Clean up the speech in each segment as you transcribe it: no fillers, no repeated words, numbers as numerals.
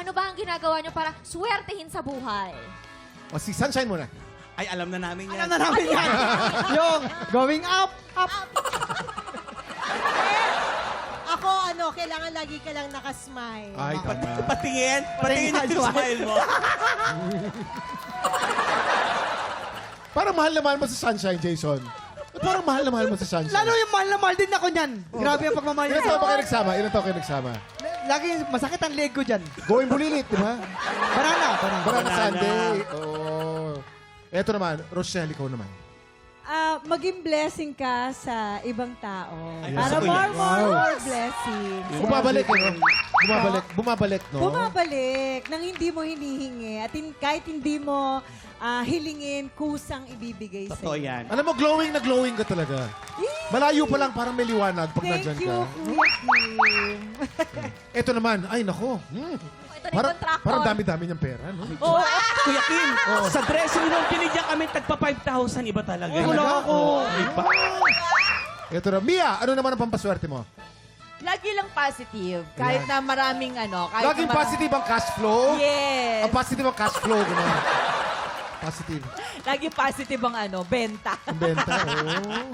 ano ba ang ginagawa nyo para swertehin sa buhay? O si Sunshine muna. Ay, alam na namin yan. Alam na namin yan. Yung going up, up. Ako, kailangan lagi ka lang nakasmile. Ay, tama. Patingin ang smile mo. Parang mahal na mahal mo sa Sunshine, Jason. Parang mahal na mahal mo sa Sunshine. Lalo yung mahal na mahal din ako niyan. Grabe ang pagmamahal Ilan niya. taon ba kayo nagsama? Ilan taon kayo nagsama? Lagi masakit ang leg ko dyan. Going bulilit, di ba? Banana. Banana Sunday. Oh. Eto naman, Rochelle, ikaw naman. Maging blessing ka sa ibang tao. Ay, Para gusto ko yan. more blessing. Bumabalik, no? Bumabalik, no? Bumabalik nang hindi mo hinihingi at kahit hindi mo hilingin, kusang ibibigay Totoo sa'yo. yan. Alam mo, glowing na glowing ka talaga. Malayo pa lang parang may liwanag pag nandyan Thank you, ka. Kuya Kim. Eto naman, ay nako. Ito na yung contractor. Parang dami-dami niyang pera, no? Oo, Kuya Kim, sa dressing room, binigyan kami tagpa 5,000. Iba talaga. Wala ako. Iba. Eto na. Mia, ano naman ang pampaswerte mo? Lagi lang positive. Kahit na maraming kahit Laging na mara- positive ang cash flow? Yes. Ang positive ang cash flow, gano'n. Positive. Lagi positive ang benta. Ang benta, oh.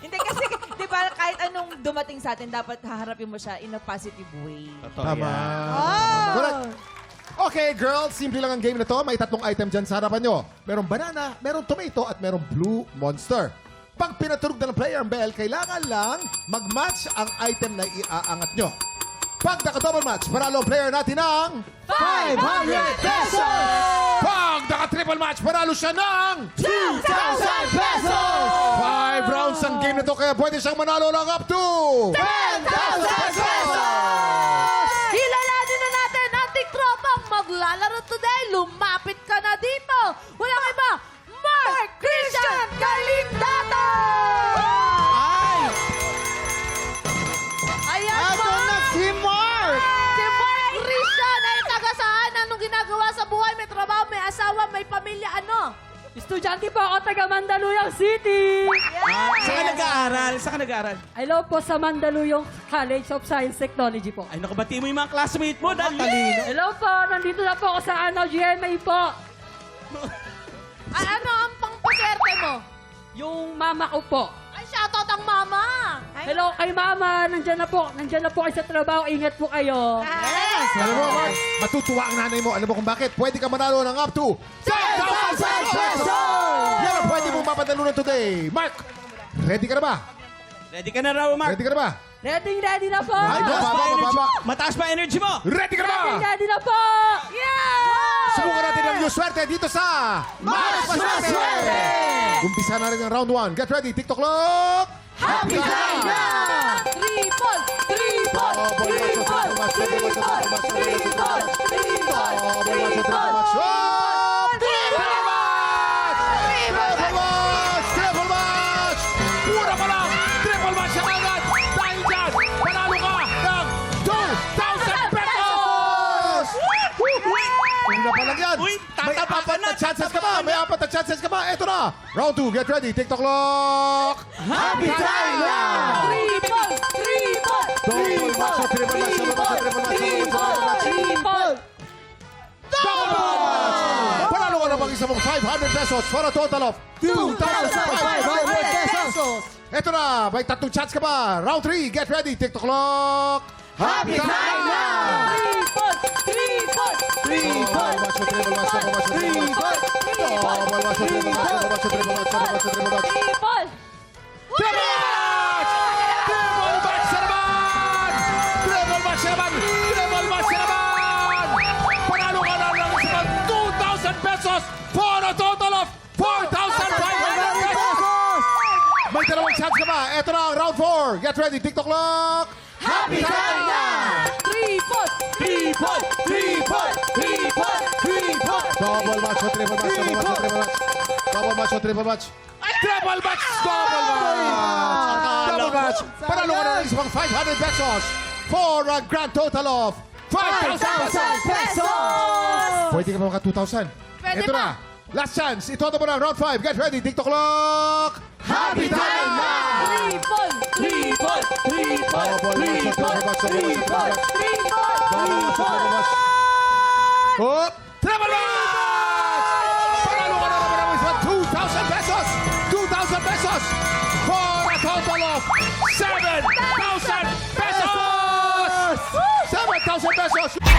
Hindi kasi, di ba, kahit anong dumating sa atin, dapat haharapin mo siya in a positive way. Totoo Tama. yan. Correct. Okay, girls, simple lang ang game na to. May 3 item dyan sa harapan nyo. Merong banana, merong tomato, at merong blue monster. Pag pinatulog na ng player ang bell, kailangan lang mag-match ang item na iaangat nyo. Pag naka-double match, panalo ang player natin ng 500 pesos! Pag naka-triple match, panalo siya ng 2,000 pesos! 5 rounds ang game na to, kaya pwede siyang manalo ng up to 10,000 pesos! Kilalanin na natin ating tropang maglalaro today. Lumapit ka na dito. Walang iba, Mark Christian Galindato! Ay! Ayan, Ato na Mark! si Mark! Si Mark Christian ay taga saan? Anong ginagawa sa buhay? May trabaho, may asawa, may pamilya, ano? Estudyante po ako taga Mandaluyong City. Saan ka nag-aaral? Saan ka nag-aaral? Hello po sa Mandaluyong College of Science Technology po. Ay, nakabati mo yung mga classmate mo. Dali. Hello po, nandito na po ako sa GMA po. Ano ang pangpaswerte mo? Yung mama ko po. Ay, shoutout ang mama! Hello kay mama, nandyan na po kayo sa trabaho, ingat po kayo. Alam mo, Mark, matutuwa ang nanay mo. Alam mo kung bakit? Pwede ka manalo ng up to 10,000 pesos! Yan ang pwede mong mapadalunan today. Mark, ready ka na ba? Ready ka na raw, Mark? Ready ka na ba? Ready na po. Ay, baba. Mataas pa energy mo. Ready ka na ba? Ready na po. Subukan natin ang new swerte dito sa Mark Paswerte! Umpisa na rin ang round 1. Get ready, TikTok clock! Happy time na! Triple! Triple! Triple match! Pura pa lang! Triple match siya agad! Dahil dyan, panalo ka ng 2,000 pesos! Una pa lang yan! Uy, May tataba ka 4 na, na chances ka tataba ba? ka May 4 na chances ka ba? Eto na! Round 2, get ready, TikTok clock! Happy time na! Triple! Triple! Double match, triple match, triple match, Triple. double match! Panalo ka na mag-isa mong 500 pesos for a total of 2,500 pesos! Eto na, may 3 chance ka ba? Round 3, get ready, TikTok clock! Happy time na! Triple! Triple! Triple match, triple match, triple match, triple match! Double match, triple match, triple match, triple match, triple match, triple match! Triple! Triple match! Triple match na naman! Triple match na naman! Triple match na naman! Panalo ka na ng isang 2,000 pesos for a total of 4,500 pesos! May 2 chance ka ba? Ito na ang round 4. Get ready, TikTok clock! Happy time na! Triple! Triple! Triple! Triple! Triple! Double match o triple match, double match o triple match. Double match o triple match. Triple match! Double match! Double match! Panalo ka na ng isang 500 pesos for a grand total of 5,000 pesos! Pwede ka ba maka 2,000? Pwede Ito pa. na. Last chance. Ito na mo na. Round 5. Get ready. TikTok clock. Happy time na! Triple! Triple! Triple! Double match o triple match, double match o triple match. Triple! Double match o triple match. Oh, triple match! Panalo ka na naman ng 2,000 pesos! 2,000 pesos! For a total of 7,000 pesos! 7,000 pesos!